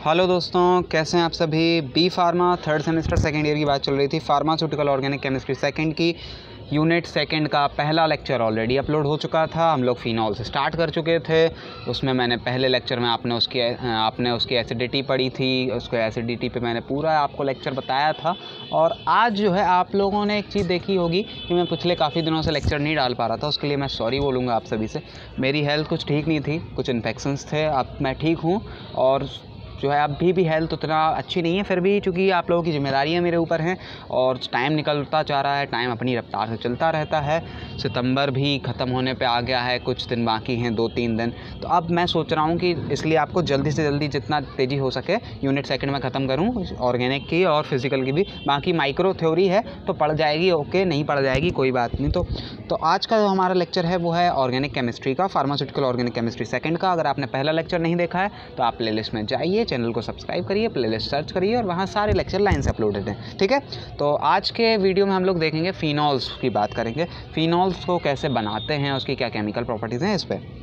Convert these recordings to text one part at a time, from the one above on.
Hello दोस्तों, कैसे हैं आप सभी। B pharma third semester second year की बात चल रही थी। फार्मास्यूटिकल ऑर्गेनिक केमिस्ट्री सेकेंड की यूनिट सेकेंड का पहला लेक्चर ऑलरेडी अपलोड हो चुका था। हम लोग फिनॉल से स्टार्ट कर चुके थे। उसमें मैंने पहले लेक्चर में आपने उसकी एसिडिटी पढ़ी थी। उसको एसिडिटी पे मैंने पूरा आपको लेक्चर बताया था। और आज जो है आप लोगों ने एक चीज़ देखी होगी कि मैं पिछले काफ़ी दिनों से लेक्चर नहीं डाल पा रहा था। उसके लिए मैं सॉरी बोलूँगा आप सभी से। मेरी हेल्थ कुछ ठीक नहीं थी, कुछ इन्फेक्शंस थे। अब मैं ठीक हूँ और जो है अभी भी हेल्थ उतना अच्छी नहीं है। फिर भी चूँकि आप लोगों की जिम्मेदारियाँ मेरे ऊपर हैं और टाइम निकलता जा रहा है, टाइम अपनी रफ्तार से चलता रहता है। सितंबर भी ख़त्म होने पे आ गया है, कुछ दिन बाकी हैं, 2-3 दिन। तो अब मैं सोच रहा हूँ कि इसलिए आपको जल्दी से जल्दी जितना तेज़ी हो सके यूनिट सेकंड में ख़त्म करूँ, ऑर्गेनिक की और फिज़िकल की भी। बाकी माइक्रो थ्योरी है तो पढ़ जाएगी, ओके, नहीं पढ़ जाएगी कोई बात नहीं। तो आज का जो हमारा लेक्चर है वो है ऑर्गेनिक केमिस्ट्री का, फार्मास्यूटिकल ऑर्गेनिक केमिस्ट्री सेकंड का। अगर आपने पहला लेक्चर नहीं देखा है तो आप प्लेलिस्ट में जाइए, चैनल को सब्सक्राइब करिए, प्लेलिस्ट सर्च करिए और वहाँ सारे लेक्चर लाइन से अपलोडेड हैं, ठीक है। तो आज के वीडियो में हम लोग देखेंगे फिनॉल्स की बात करेंगे। फिनॉल्स को कैसे बनाते हैं, उसकी क्या केमिकल प्रॉपर्टीज़ हैं इस पर।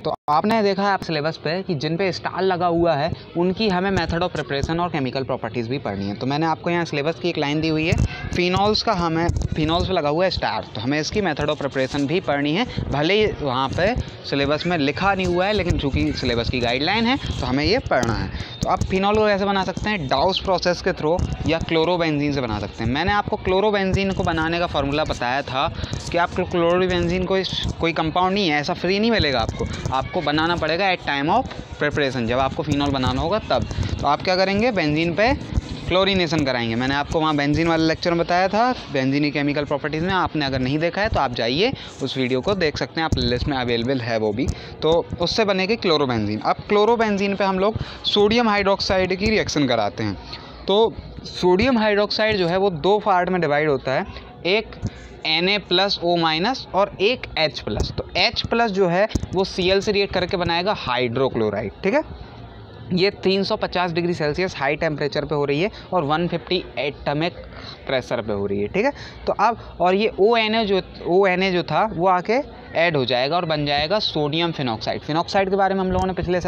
तो आपने देखा है आप सिलेबस पे कि जिन पे स्टार लगा हुआ है उनकी हमें मेथड ऑफ प्रिपरेशन और केमिकल प्रॉपर्टीज़ भी पढ़नी है। तो मैंने आपको यहाँ सिलेबस की एक लाइन दी हुई है, फिनॉल्स का हमें फिनॉल्स पे लगा हुआ है स्टार, तो हमें इसकी मेथड ऑफ प्रिपरेशन भी पढ़नी है। भले ही वहाँ पे सिलेबस में लिखा नहीं हुआ है, लेकिन चूँकि सिलेबस की गाइडलाइन है तो हमें ये पढ़ना है। तो आप फिनॉल को कैसे बना सकते हैं, डाउस प्रोसेस के थ्रू या क्लोरोबेंजीन से बना सकते हैं। मैंने आपको क्लोरोबेंजीन को बनाने का फार्मूला बताया था कि आप क्लोरोबेंजीन को कोई कंपाउंड नहीं है, ऐसा फ्री नहीं मिलेगा आपको बनाना पड़ेगा एट टाइम ऑफ प्रिपरेशन, जब आपको फिनॉल बनाना होगा तब। तो आप क्या करेंगे, बेंजीन पे क्लोरीनेशन कराएंगे। मैंने आपको वहाँ बेंजीन वाले लेक्चर में बताया था, बेंजीन की केमिकल प्रॉपर्टीज़ में। आपने अगर नहीं देखा है तो आप जाइए उस वीडियो को देख सकते हैं, आप लिस्ट में अवेलेबल है वो भी। तो उससे बनेगी क्लोरोबेंजीन। अब क्लोरोबेंजीन पे हम लोग सोडियम हाइड्रोक्साइड की रिएक्शन कराते हैं। तो सोडियम हाइड्रोक्साइड जो है वो 2 पार्ट में डिवाइड होता है, एक Na+O- और एक H+। तो H+ जो है वो Cl से रिएक्ट करके बनाएगा हाइड्रोक्लोराइड, ठीक है। ये 350 डिग्री सेल्सियस हाई टेम्परेचर पे हो रही है और 150 एटॉमिक प्रेशर पे हो रही है, ठीक है। तो अब और ये ONA जो था वो आके ऐड हो जाएगा और बन जाएगा सोडियम फिनॉक्साइड। फिनॉक्साइड के बारे में हम लोगों ने पिछले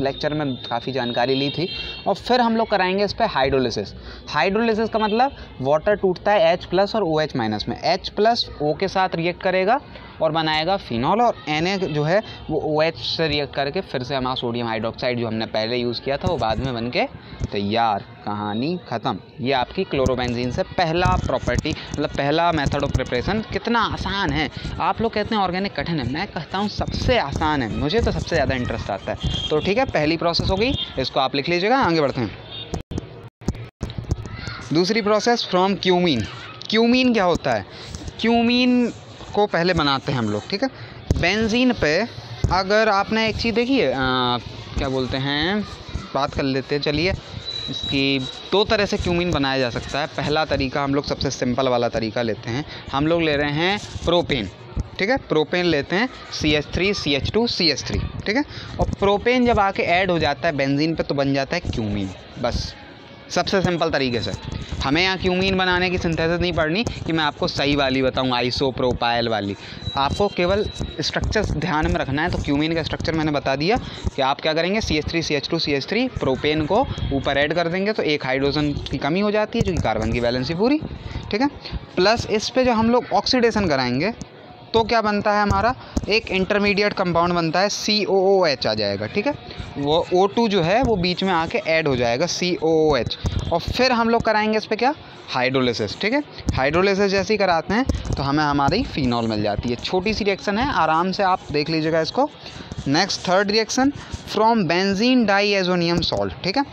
लेक्चर में काफ़ी जानकारी ली थी। और फिर हम लोग कराएंगे इस पर हाइड्रोलिसिस। हाइड्रोलिसिस का मतलब वाटर टूटता है H+ और OH- में। H+ O के साथ रिएक्ट करेगा और बनाएगा फिनॉल, और Na जो है वो OH से रिएक्ट करके फिर से हमारा सोडियम हाइड्रोक्साइड जो हमने पहले यूज़ किया था वो बाद में बन के तैयार। कहानी ख़त्म। ये आपकी क्लोरोबेंजीन से पहला प्रॉपर्टी, मतलब पहला मेथड ऑफ प्रिपरेशन। कितना आसान है। आप लोग कहते हैं ऑर्गेनिक कठिन है, मैं कहता हूँ सबसे आसान है। मुझे तो सबसे ज़्यादा इंटरेस्ट आता है। तो ठीक है, पहली प्रोसेस हो गई, इसको आप लिख लीजिएगा। आगे बढ़ते हैं। दूसरी प्रोसेस फ्रॉम क्यूमीन। क्यूमीन क्या होता है, क्यूमीन को पहले बनाते हैं हम लोग, ठीक है। बेंजीन पे अगर आपने एक चीज़ देखी है, क्या बोलते हैं, बात कर लेते हैं चलिए। इसकी 2 तरह से क्यूमीन बनाया जा सकता है। पहला तरीका हम लोग सबसे सिंपल वाला तरीका लेते हैं। हम लोग ले रहे हैं प्रोपेन, ठीक है। प्रोपेन लेते हैं CH3 CH2 CH3, ठीक है। और प्रोपेन जब आके ऐड हो जाता है बेंजीन पे तो बन जाता है क्यूमीन, बस सबसे सिंपल तरीके से। हमें यहाँ क्यूमीन बनाने की सिंथेसिस नहीं पढ़नी कि मैं आपको सही वाली बताऊँ, आइसोप्रोपाइल वाली। आपको केवल स्ट्रक्चर ध्यान में रखना है। तो क्यूमीन का स्ट्रक्चर मैंने बता दिया कि आप क्या करेंगे, CH3 CH2 CH3 प्रोपेन को ऊपर ऐड कर देंगे तो एक हाइड्रोजन की कमी हो जाती है, जो कि कार्बन की वैलेंसी पूरी, ठीक है। प्लस इस पे जो हम लोग ऑक्सीडेशन कराएंगे तो क्या बनता है, हमारा एक इंटरमीडिएट कंपाउंड बनता है, COOH आ जाएगा, ठीक है। वो O2 जो है वो बीच में आके ऐड हो जाएगा, COOH। और फिर हम लोग कराएंगे इस पर क्या, हाइड्रोलिसिस, ठीक है। हाइड्रोलिसिस जैसे ही कराते हैं तो हमें हमारी फिनॉल मिल जाती है। छोटी सी रिएक्शन है, आराम से आप देख लीजिएगा इसको। Next third reaction from benzene diazonium salt, ठीक है।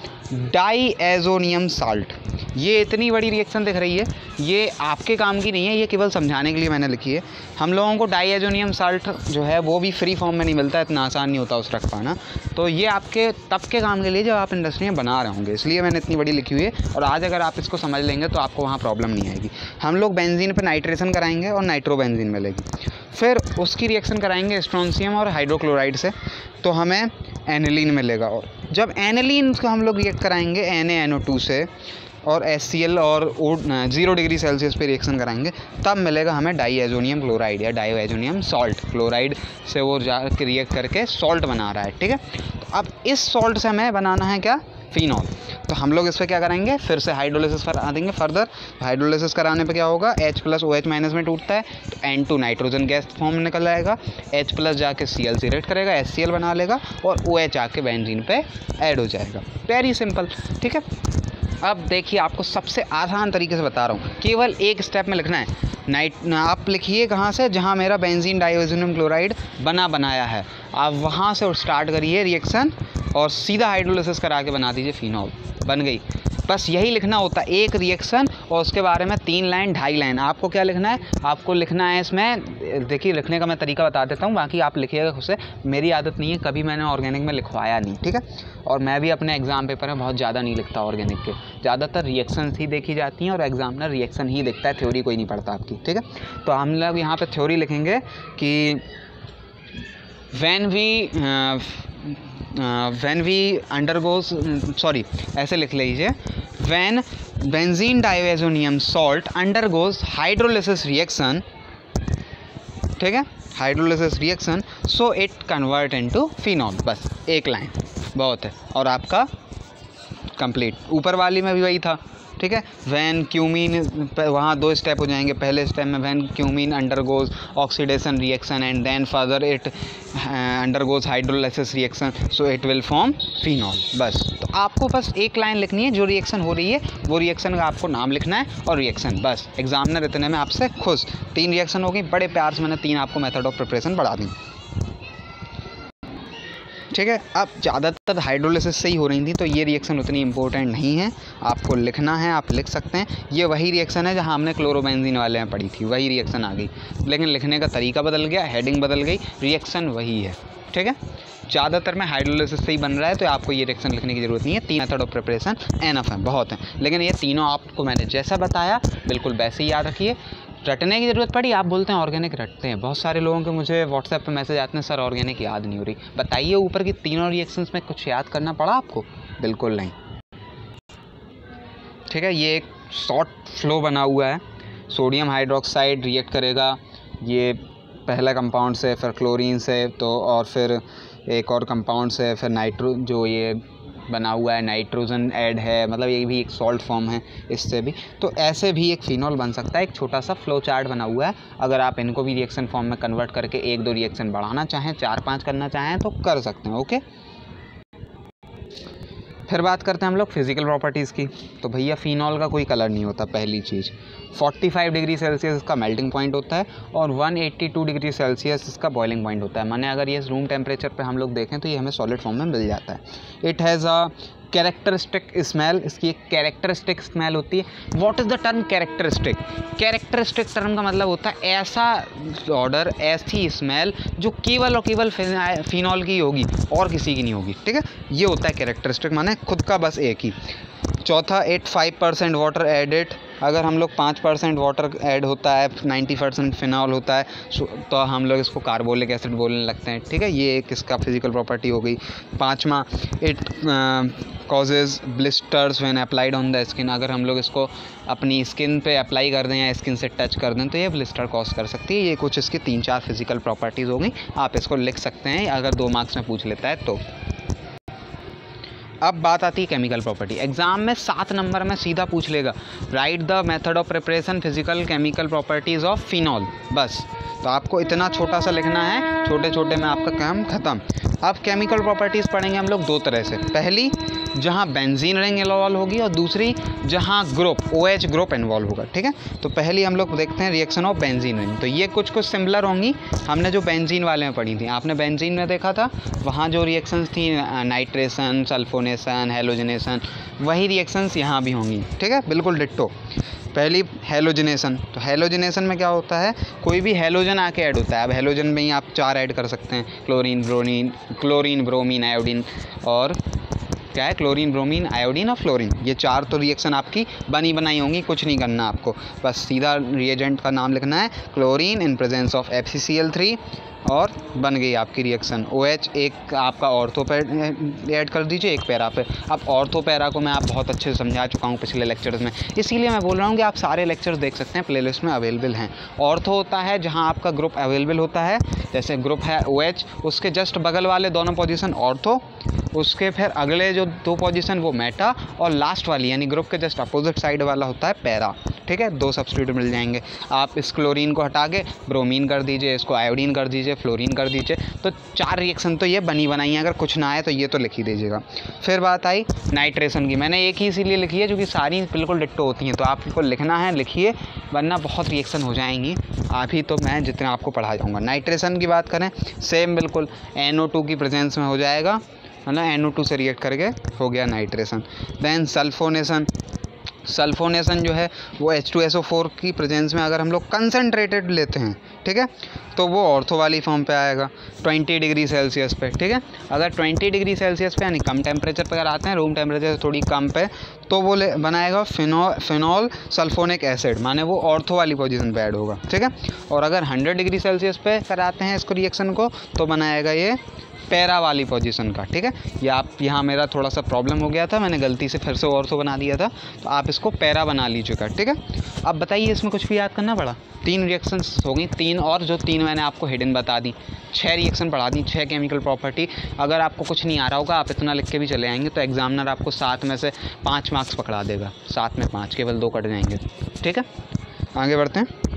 डाईएजोनियम साल्ट, ये इतनी बड़ी रिएक्शन दिख रही है, ये आपके काम की नहीं है, ये केवल समझाने के लिए मैंने लिखी है। हम लोगों को डाईएजोनियम साल्ट जो है वो भी फ्री फॉर्म में नहीं मिलता, इतना आसान नहीं होता उस रख पाना। तो ये आपके तब के काम के लिए जब आप इंडस्ट्री में बना रहे होंगे, इसलिए मैंने इतनी बड़ी लिखी हुई है। और आज अगर आप इसको समझ लेंगे तो आपको वहाँ प्रॉब्लम नहीं आएगी। हम लोग बेंजीन पे नाइट्रेशन कराएंगे और नाइट्रोबेंजीन मिलेगी। फिर उसकी रिएक्शन कराएंगे स्ट्रोंशियम और हाइड्रोक्लोराइड से तो हमें एनिलीन मिलेगा। और जब एनिलीन को हम लोग रिएक्ट कराएंगे NaNO2 से और HCl और 0 डिग्री सेल्सियस पे रिएक्शन कराएंगे, तब मिलेगा हमें डाईएजोनियम क्लोराइड या डाईएजोनियम सॉल्ट। क्लोराइड से वो जा रिएक्ट करके सॉल्ट बना रहा है, ठीक है। तो अब इस सॉल्ट से हमें बनाना है क्या, फिनॉल। तो हम लोग इस पर क्या करेंगे, फिर से हाइड्रोलिसिस करा देंगे फर्दर। हाइड्रोलिसिस कराने पे क्या होगा, H+OH- में टूटता है तो N2 नाइट्रोजन गैस फॉर्म में निकल आएगा, H+ जाके Cl से रिएक्ट करेगा, HCl बना लेगा और OH आके बेंजीन पे ऐड हो जाएगा। वेरी सिंपल, ठीक है। अब देखिए आपको सबसे आसान तरीके से बता रहा हूँ, केवल एक स्टेप में लिखना है। आप लिखिए कहाँ से, जहाँ मेरा बेंजीन डाईएजोनियम क्लोराइड बनाया है, आप वहाँ से स्टार्ट करिए रिएक्शन और सीधा हाइड्रोलिसिस करा के बना दीजिए फिनॉल, बन गई। बस यही लिखना होता है, एक रिएक्शन और उसके बारे में 3 लाइन 2.5 लाइन। आपको क्या लिखना है, आपको लिखना है इसमें, देखिए लिखने का मैं तरीका बता देता हूँ, बाकी आप लिखिएगा खुद से। मेरी आदत नहीं है, कभी मैंने ऑर्गेनिक में लिखवाया नहीं, ठीक है। और मैं भी अपने एग्ज़ाम पेपर में बहुत ज़्यादा नहीं लिखता ऑर्गेनिक के, ज़्यादातर रिएक्शंस ही देखी जाती हैं और एग्जामिनर रिएक्शन ही देखता है, थ्योरी कोई नहीं पढ़ता आपकी, ठीक है। तो हम लोग यहाँ पर थ्योरी लिखेंगे कि when we undergoes, ऐसे लिख लीजिए, when benzene diazonium salt undergoes hydrolysis reaction, ठीक है, hydrolysis reaction, so it convert into phenol। बस एक लाइन बहुत है और आपका कंप्लीट। ऊपर वाली में भी वही था, ठीक है। वैन क्यूमीन, वहाँ 2 स्टेप हो जाएंगे। पहले स्टेप में when cumene undergoes oxidation reaction and then further it undergoes hydrolysis reaction, so it will form phenol. बस तो आपको बस एक लाइन लिखनी है, जो रिएक्शन हो रही है वो रिएक्शन का आपको नाम लिखना है और रिएक्शन, बस। एग्जामिनर इतने में आपसे खुश। 3 रिएक्शन हो गई, बड़े प्यार से मैंने 3 आपको मेथड ऑफ प्रिपरेशन बढ़ा दी, ठीक है। अब ज़्यादातर हाइड्रोलिसिस से ही हो रही थी, तो ये रिएक्शन उतनी इंपॉर्टेंट नहीं है, आपको लिखना है, आप लिख सकते हैं। ये वही रिएक्शन है जहाँ हमने क्लोरोबेंजीन वाले में पढ़ी थी, वही रिएक्शन आ गई, लेकिन लिखने का तरीका बदल गया, हेडिंग बदल गई, रिएक्शन वही है, ठीक है। ज़्यादातर में हाइड्रोलिसिस से ही बन रहा है, तो आपको ये रिएक्शन लिखने की ज़रूरत नहीं है। 3 मेथड ऑफ प्रिपरेशन एनफ है, बहुत है, लेकिन ये तीनों आपको मैंने जैसा बताया बिल्कुल वैसे ही याद रखिए। रटने की ज़रूरत पड़ी, आप बोलते हैं ऑर्गेनिक रटते हैं, बहुत सारे लोगों के मुझे व्हाट्सएप पे मैसेज आते हैं, सर ऑर्गेनिक याद नहीं हो रही। बताइए ऊपर की तीनों रिएक्शंस में कुछ याद करना पड़ा आपको? बिल्कुल नहीं, ठीक है। ये एक शॉर्ट फ्लो बना हुआ है, सोडियम हाइड्रोक्साइड रिएक्ट करेगा ये पहला कंपाउंड से, फिर क्लोरीन से, तो और फिर एक और कंपाउंड से, फिर नाइट्रो जो ये बना हुआ है नाइट्रोजन ऐड है, मतलब ये भी एक सॉल्ट फॉर्म है इससे भी। तो ऐसे भी एक फिनॉल बन सकता है। एक छोटा सा फ्लो चार्ट बना हुआ है, अगर आप इनको भी रिएक्शन फॉर्म में कन्वर्ट करके 1-2 रिएक्शन बढ़ाना चाहें, 4-5 करना चाहें तो कर सकते हैं, ओके। फिर बात करते हैं हम लोग फिजिकल प्रॉपर्टीज़ की। तो भैया फिनॉल का कोई कलर नहीं होता, पहली चीज़। 45 डिग्री सेल्सियस इसका मेल्टिंग पॉइंट होता है और 182 डिग्री सेल्सियस इसका बॉइलिंग पॉइंट होता है। माने अगर ये रूम टेम्परेचर पे हम लोग देखें तो ये हमें सॉलिड फॉर्म में मिल जाता है। It has a characteristic smell, इसकी एक कैरेक्टरिस्टिक स्मेल होती है। What is the term characteristic? Characteristic term का मतलब होता है ऐसा ऑर्डर, ऐसी स्मेल जो केवल और केवल फिनॉल की होगी और किसी की नहीं होगी, ठीक है। ये होता है कैरेक्टरिस्टिक, माने खुद का बस एक ही। चौथा, 85% वाटर एडेड। अगर हम लोग 5% वाटर ऐड होता है, 90% फिनॉल होता है, तो हम लोग इसको कार्बोलिक एसिड बोलने लगते हैं, ठीक है। ये एक इसका फिजिकल प्रॉपर्टी हो गई। 5वां, it causes blisters when applied on the skin. अगर हम लोग इसको अपनी स्किन पे अप्लाई कर दें या स्किन से टच कर दें तो ये ब्लिस्टर कॉज कर सकती है। ये कुछ इसकी 3-4 फिजिकल प्रॉपर्टीज़ हो गई, आप इसको लिख सकते हैं अगर 2 मार्क्स में पूछ लेता है तो। अब बात आती है केमिकल प्रॉपर्टी। एग्जाम में 7 नंबर में सीधा पूछ लेगा, right the method of preparation physical chemical properties of phenol. बस तो आपको इतना छोटा सा लिखना है, छोटे छोटे में आपका काम ख़त्म। अब केमिकल प्रॉपर्टीज़ पढ़ेंगे हम लोग 2 तरह से। पहली जहाँ बेंजीन रिंग इन्वॉल्व होगी और दूसरी जहाँ ग्रुप OH ग्रुप इन्वॉल्व होगा, ठीक है। तो पहली हम लोग देखते हैं रिएक्शन ऑफ बेंजीन रिंग। तो ये कुछ सिमिलर होंगी, हमने जो बेंजीन वाले में पढ़ी थी। आपने बेंजीन में देखा था, वहाँ जो रिएक्शंस थी नाइट्रेशन, सल्फोनेशन, हेलोजनेशन, वही रिएक्शंस यहाँ भी होंगी, ठीक है, बिल्कुल डिट्टो। पहली हेलोजनेशन। तो हेलोजनेशन में क्या होता है, कोई भी हेलोजन आके ऐड होता है। अब हेलोजन में ही आप 4 ऐड कर सकते हैं, क्लोरीन, ब्रोमीन, आयोडीन और क्या है, क्लोरीन, ब्रोमीन, आयोडीन और फ्लोरीन। ये 4 तो रिएक्शन आपकी बनी बनाई होंगी, कुछ नहीं करना आपको, बस सीधा रिएजेंट का नाम लिखना है, chlorine in presence of FeCl3, और बन गई आपकी रिएक्शन। OH एक आपका ऑर्थो पे ऐड कर दीजिए, एक पैरा पे। अब ऑर्थो पैरा को मैं आप बहुत अच्छे से समझा चुका हूँ पिछले लेक्चर्स में, इसीलिए मैं बोल रहा हूँ कि आप सारे लेक्चर्स देख सकते हैं, प्लेलिस्ट में अवेलेबल हैं। ऑर्थो होता है जहाँ आपका ग्रुप अवेलेबल होता है, जैसे ग्रुप है OH, उसके जस्ट बगल वाले दोनों पोजीशन ऑर्थो, उसके फिर अगले जो 2 पोजीशन वो मेटा, और लास्ट वाली यानी ग्रुप के जस्ट अपोजिट साइड वाला होता है पैरा। ठीक है, 2 सब्स्टिट्यूट मिल जाएंगे। आप इस क्लोरीन को हटा के ब्रोमीन कर दीजिए, इसको आयोडीन कर दीजिए, फ्लोरीन कर दीजिए, तो 4 रिएक्शन तो ये बनी बनाई है। अगर कुछ ना आए तो ये तो लिख ही दीजिएगा। फिर बात आई नाइट्रेशन की, मैंने एक ही इसीलिए लिखी है क्योंकि सारी बिल्कुल डिट्टो होती हैं, तो आपको लिखना है, लिखिए, वरना बहुत रिएक्शन हो जाएंगी। अभी तो मैं जितना आपको पढ़ा जाऊँगा। नाइट्रेशन की बात करें, सेम बिल्कुल NO2 की प्रेजेंस में हो जाएगा, है ना, NO2 से रिएक्ट करके हो गया नाइट्रेशन। देन सल्फोनेशन, सल्फोनेशन जो है वो H2SO4 की प्रेजेंस में अगर हम लोग कंसनट्रेटेड लेते हैं, ठीक है, तो वो ऑर्थो वाली फॉर्म पे आएगा 20 डिग्री सेल्सियस पे। ठीक है, अगर 20 डिग्री सेल्सियस पे यानी कम टेम्परेचर पे अगर आते हैं, रूम टेम्परेचर थोड़ी कम पे, तो वो बनाएगा फिनॉल सल्फोनिक एसिड, माने वो ऑर्थो वाली पोजीशन पे ऐड होगा। ठीक है, और अगर 100 डिग्री सेल्सियस पे कराते हैं इसको रिएक्शन को, तो बनाएगा ये पैरा वाली पोजीशन का। ठीक है, ये आप यहाँ मेरा थोड़ा सा प्रॉब्लम हो गया था, मैंने गलती से फिर से ऑर्थो बना दिया था, तो आप इसको पैरा बना लीजिएगा। ठीक है, अब बताइए इसमें कुछ भी याद करना पड़ा? 3 रिएक्शंस हो गई, 3 और जो 3 मैंने आपको हिडन बता दी, 6 रिएक्शन पढ़ा दी, 6 केमिकल प्रॉपर्टी। अगर आपको कुछ नहीं आ रहा होगा, आप इतना लिख के भी चले आएंगे, तो एग्जामिनर आपको 7 में से 5 मार्क्स पकड़ा देगा, 7 में 5, केवल 2 कट जाएंगे। ठीक है, आगे बढ़ते हैं।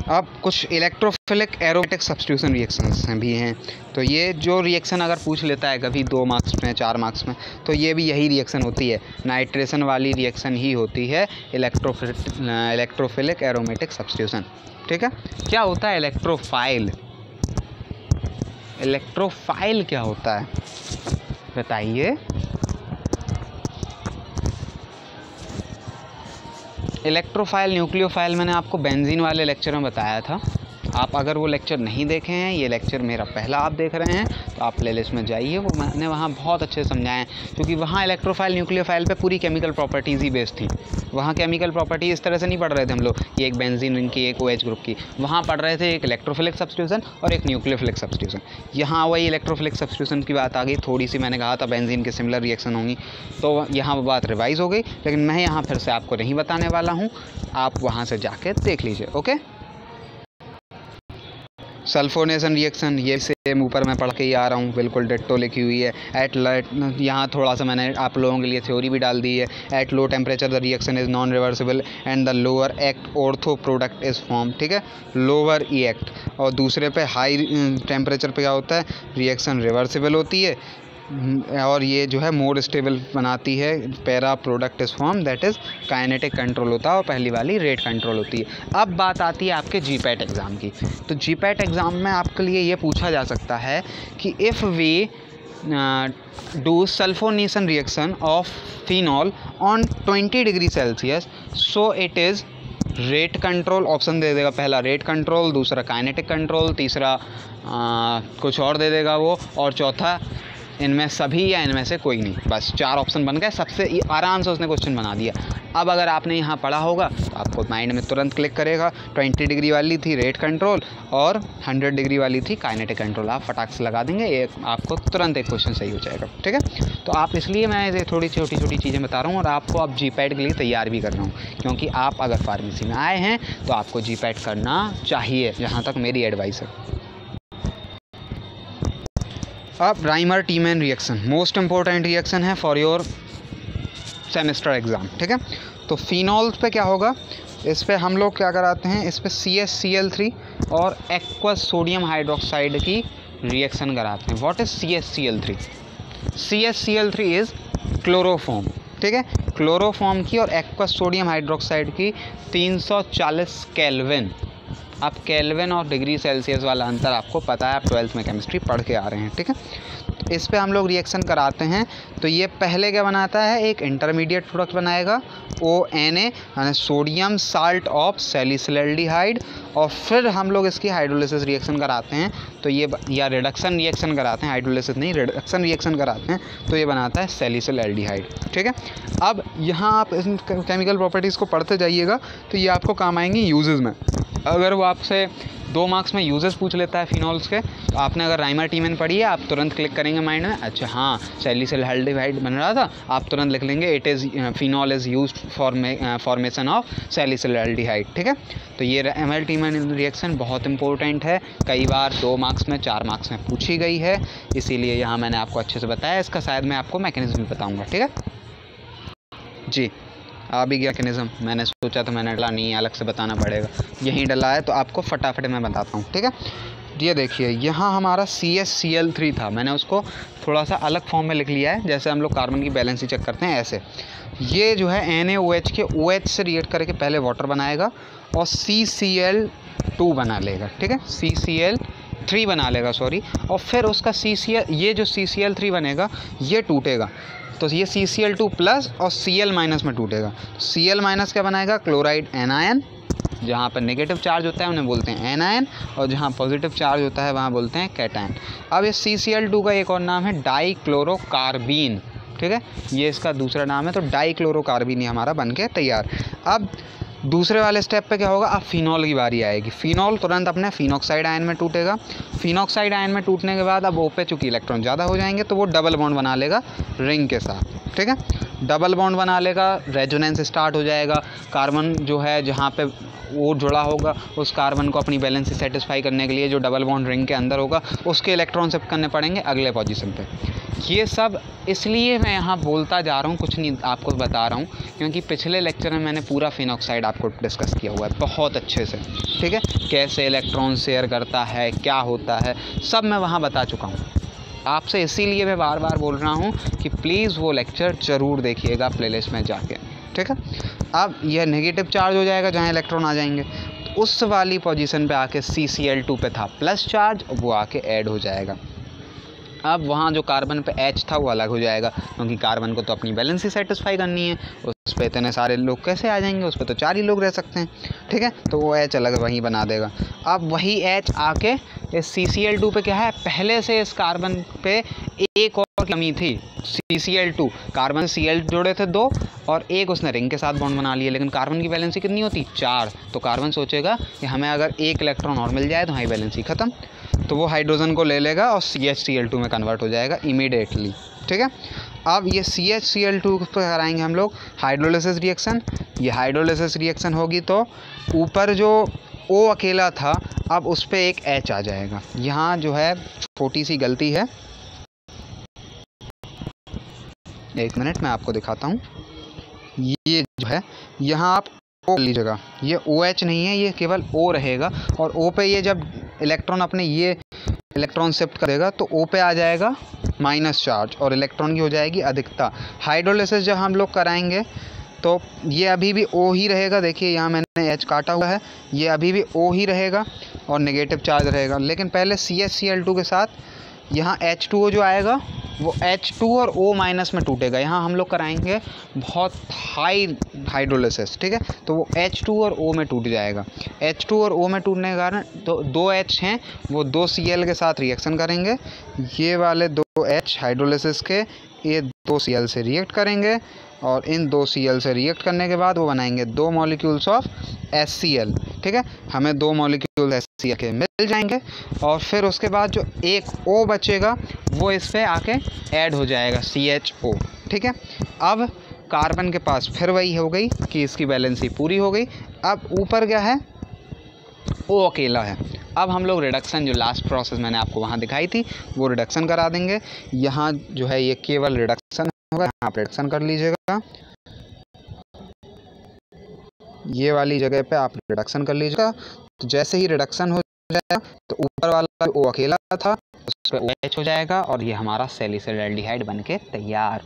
अब कुछ इलेक्ट्रोफिलिक एरोमेटिक सब्स्टिट्यूशन रिएक्शंस भी हैं, तो ये जो रिएक्शन अगर पूछ लेता है कभी 2 मार्क्स में, 4 मार्क्स में, तो ये भी यही रिएक्शन होती है, नाइट्रेशन वाली रिएक्शन ही होती है इलेक्ट्रोफिलिक एरोमेटिक सब्स्टिट्यूशन। ठीक है, क्या होता है इलेक्ट्रोफाइल? इलेक्ट्रोफाइल क्या होता है बताइए? इलेक्ट्रोफाइल, न्यूक्लियोफाइल मैंने आपको बेंजीन वाले लेक्चर में बताया था। आप अगर वो लेक्चर नहीं देखे हैं, ये लेक्चर मेरा पहला आप देख रहे हैं, तो आप प्लेलिस्ट में जाइए, वो मैंने वहाँ बहुत अच्छे से समझाए हैं, क्योंकि वहाँ इलेक्ट्रोफाइल न्यूक्लियोफाइल पे पूरी केमिकल प्रॉपर्टीज़ ही बेस्ड थी। वहाँ केमिकल प्रॉपर्टी इस तरह से नहीं पढ़ रहे थे हम लोग, ये एक बेंजीन रिंग की, एक OH ग्रुप की, वहाँ पढ़ रहे थे एक इलेक्ट्रोफिलिक सब्स्टिट्यूशन और एक न्यूक्लियोफिलिक सब्स्टिट्यूशन। यहाँ वही इलेक्ट्रोफिलिक सब्स्टिट्यूशन की बात आ गई, थोड़ी सी मैंने कहा था बेंजीन के सिमिलर रिएक्शन होंगी, तो यहाँ वो बात रिवाइज़ हो गई, लेकिन मैं यहाँ फिर से आपको नहीं बताने वाला हूँ, आप वहाँ से जाके देख लीजिए। ओके, सल्फोनेशन रिएक्शन, ये सेम ऊपर मैं पढ़ के ही आ रहा हूँ, बिल्कुल डिट्टो लिखी हुई है। यहाँ थोड़ा सा मैंने आप लोगों के लिए थ्योरी भी डाल दी है। At low temperature the reaction is non reversible and the lower act ortho product is form. ठीक है, लोअर ई एक्ट, और दूसरे पे हाई टेम्परेचर पे क्या होता है, रिएक्शन रिवर्सिबल होती है, और ये जो है मोर स्टेबल बनाती है, para product is form, that is kinetic control होता है, और पहली वाली रेट कंट्रोल होती है। अब बात आती है आपके GPAT एग्ज़ाम की, तो GPAT एग्ज़ाम में आपके लिए ये पूछा जा सकता है कि if we do sulphonation reaction of phenol on 20 degree Celsius, so it is rate control, option दे देगा, पहला रेट कंट्रोल, दूसरा काइनेटिक कंट्रोल, तीसरा कुछ और दे देगा वो, और चौथा इनमें सभी या इनमें से कोई नहीं। बस 4 ऑप्शन बन गए, सबसे आराम से उसने क्वेश्चन बना दिया। अब अगर आपने यहाँ पढ़ा होगा तो आपको माइंड में तुरंत क्लिक करेगा, 20 डिग्री वाली थी रेट कंट्रोल और 100 डिग्री वाली थी काइनेटिक कंट्रोल, आप फटाक से लगा देंगे, ये आपको तुरंत एक क्वेश्चन सही हो जाएगा। ठीक है, तो आप इसलिए मैं ये थोड़ी छोटी छोटी चीज़ें बता रहा हूँ, और आपको अब GPAT के लिए तैयार भी कर रहा हूँ, क्योंकि आप अगर फार्मेसी में आए हैं तो आपको GPAT करना चाहिए, जहाँ तक मेरी एडवाइस है। अब Reimer Tiemann reaction most important reaction है फॉर योर सेमेस्टर एग्ज़ाम। ठीक है, तो फिनॉल्स पे क्या होगा, इस पे हम लोग क्या कराते हैं, इस पे CaCl3 और एक्वस सोडियम हाइड्रोक्साइड की रिएक्शन कराते हैं। What is CaCl3? CaCl3 is chloroform. ठीक है, क्लोरोफॉर्म की और एक्वस सोडियम हाइड्रोक्साइड की 340 केल्विन। अब केल्विन और डिग्री सेल्सियस वाला अंतर आपको पता है, आप 12th में केमिस्ट्री पढ़ के आ रहे हैं। ठीक है, इस पे हम लोग रिएक्शन कराते हैं तो ये पहले क्या बनाता है, एक इंटरमीडिएट प्रोडक्ट बनाएगा ONA यानी सोडियम साल्ट ऑफ सैलिसिलएल्डिहाइड, और फिर हम लोग इसकी हाइड्रोलिसिस रिएक्शन कराते हैं तो ये या रिडक्शन रिएक्शन कराते हैं, हाइड्रोलिसिस नहीं रिडक्शन रिएक्शन कराते हैं तो ये बनाता है सैलिसिलएल्डिहाइड। ठीक है, अब यहाँ आप इस केमिकल प्रॉपर्टीज़ को पढ़ते जाइएगा तो ये आपको काम आएंगी यूजेस में। अगर वो आपसे 2 मार्क्स में यूजेस पूछ लेता है फिनॉल्स के, तो आपने अगर राइमर टीमेन पढ़ी है आप तुरंत क्लिक करेंगे माइंड में, अच्छा हाँ सैलिसिलएल्डिहाइड बन रहा था, आप तुरंत लिख लेंगे it is phenol is used for formation of salicylaldehyde. ठीक है, तो ये राइमर टीमेन रिएक्शन बहुत इंपॉर्टेंट है, कई बार 2 मार्क्स में 4 मार्क्स में पूछी गई है, इसीलिए यहाँ मैंने आपको अच्छे से बताया। इसका शायद मैं आपको मैकेनिज्म बताऊँगा। ठीक है जी, आ भी गया मैकेनिज्म, मैंने सोचा तो मैंने डला नहीं, अलग से बताना पड़ेगा, यहीं डला है तो आपको फटाफट मैं बताता हूँ। ठीक है, ये देखिए यहाँ हमारा CaCl3 था, मैंने उसको थोड़ा सा अलग फॉर्म में लिख लिया है, जैसे हम लोग कार्बन की बैलेंसी चेक करते हैं ऐसे। ये जो है NaOH के OH से रिएक्ट करके पहले वाटर बनाएगा और CCl2 बना लेगा। ठीक है, CCl3 बना लेगा सॉरी, और फिर उसका ये जो CCl3 बनेगा ये टूटेगा तो ये CCl2 प्लस और Cl माइनस में टूटेगा। Cl माइनस क्या बनाएगा, क्लोराइड एनायन, जहाँ पर नेगेटिव चार्ज होता है उन्हें बोलते हैं एनायन, और जहाँ पॉजिटिव चार्ज होता है वहाँ बोलते हैं कैटायन। अब ये CCl2 का एक और नाम है डाइक्लोरोकार्बीन। ठीक है, ये इसका दूसरा नाम है, तो डाइक्लोरोकार्बीन ये हमारा बन के तैयार। अब दूसरे वाले स्टेप पे क्या होगा, अब फिनॉल की बारी आएगी। फिनॉल तुरंत अपने फिनॉक्साइड आयन में टूटेगा। फिनॉक्साइड आयन में टूटने के बाद अब O पे चूँकि इलेक्ट्रॉन ज़्यादा हो जाएंगे तो वो डबल बॉन्ड बना लेगा रिंग के साथ। ठीक है, डबल बॉन्ड बना लेगा, रेजोनेंस स्टार्ट हो जाएगा, कार्बन जो है जहाँ पे वो जुड़ा होगा उस कार्बन को अपनी बैलेंस सेटिस्फाई करने के लिए जो डबल बॉन्ड रिंग के अंदर होगा उसके इलेक्ट्रॉन शिफ्ट करने पड़ेंगे अगले पोजीशन पे। ये सब इसलिए मैं यहाँ बोलता जा रहा हूँ, कुछ नहीं आपको बता रहा हूँ, क्योंकि पिछले लेक्चर में मैंने पूरा फिनॉक्साइड आपको डिस्कस किया हुआ है बहुत अच्छे से। ठीक है, कैसे इलेक्ट्रॉन शेयर करता है, क्या होता है, सब मैं वहाँ बता चुका हूँ आपसे, इसीलिए मैं बार बार बोल रहा हूँ कि प्लीज़ वो लेक्चर ज़रूर देखिएगा प्लेलिस्ट में जाके। ठीक है, अब यह नेगेटिव चार्ज हो जाएगा जहाँ इलेक्ट्रॉन आ जाएंगे, तो उस वाली पोजीशन पे आके CCl2 पे था प्लस चार्ज, वो आके ऐड हो जाएगा। अब वहाँ जो कार्बन पे H था वो अलग हो जाएगा, क्योंकि कार्बन को तो अपनी बैलेंस ही सेटिस्फाई करनी है, उस पर इतने सारे लोग कैसे आ जाएंगे, उस पर तो 4 ही लोग रह सकते हैं। ठीक है, तो वो H अलग वहीं बना देगा। अब वही H आके इस CCl2 पे क्या है, पहले से इस कार्बन पे एक और कमी थी, CCl2 कार्बन Cl जोड़े थे 2 और एक उसने रिंग के साथ बॉन्ड बना लिया, लेकिन कार्बन की बैलेंसी कितनी होती 4, तो कार्बन सोचेगा कि हमें अगर 1 इलेक्ट्रॉन और मिल जाए तो हमारी बैलेंसी ख़त्म, तो वो हाइड्रोजन को ले लेगा और CHCl2 में कन्वर्ट हो जाएगा इमीडिएटली। ठीक है, अब ये CHCl2 पर कराएंगे हम लोग हाइड्रोलिसिस रिएक्शन। ये हाइड्रोलिसिस रिएक्शन होगी तो ऊपर जो O अकेला था अब उस पर एक H आ जाएगा। यहाँ जो है छोटी सी गलती है, एक मिनट मैं आपको दिखाता हूँ। ये जो है यहाँ आप O लीजिएगा, ये OH नहीं है, ये केवल O रहेगा, और O पे ये जब इलेक्ट्रॉन अपने ये इलेक्ट्रॉन शिफ्ट करेगा तो O पे आ जाएगा माइनस चार्ज और इलेक्ट्रॉन की हो जाएगी अधिकता। हाइड्रोलिसिस जब हम लोग कराएंगे तो ये अभी भी O ही रहेगा, देखिए यहाँ मैंने H काटा हुआ है, ये अभी भी O ही रहेगा और नेगेटिव चार्ज रहेगा, लेकिन पहले CHCl2 के साथ यहाँ H2O जो आएगा वो H2 और O माइनस में टूटेगा। यहाँ हम लोग कराएंगे बहुत हाई हाइड्रोलिसिस। ठीक है, तो वो H2 और O में टूट जाएगा। H2 और O में टूटने के कारण तो 2 H हैं वो 2 Cl के साथ रिएक्शन करेंगे, ये वाले 2 H हाइड्रोलिसिस के ये 2 Cl से रिएक्ट करेंगे, और इन 2 Cl से रिएक्ट करने के बाद वो बनाएंगे 2 मॉलिक्यूल्स ऑफ HCl। ठीक है, हमें 2 मॉलिक्यूल HCl के मिल जाएंगे, और फिर उसके बाद जो एक O बचेगा वो इस पे आके ऐड हो जाएगा CHO। ठीक है, अब कार्बन के पास फिर वही हो गई कि इसकी बैलेंसी पूरी हो गई। अब ऊपर क्या है, O अकेला है। अब हम लोग रिडक्शन जो लास्ट प्रोसेस मैंने आपको वहाँ दिखाई थी वो रिडक्शन करा देंगे। यहाँ जो है ये केवल रिडक्शन होगा, यहाँ पे रिडक्शन कर लीजिएगा, ये वाली जगह पे आप रिडक्शन कर लीजिएगा। तो जैसे ही रिडक्शन हो जाएगा तो ऊपर वाला O अकेला था उस पर OH हो जाएगा और ये हमारा सैलिसिलएल्डिहाइड बन के तैयार।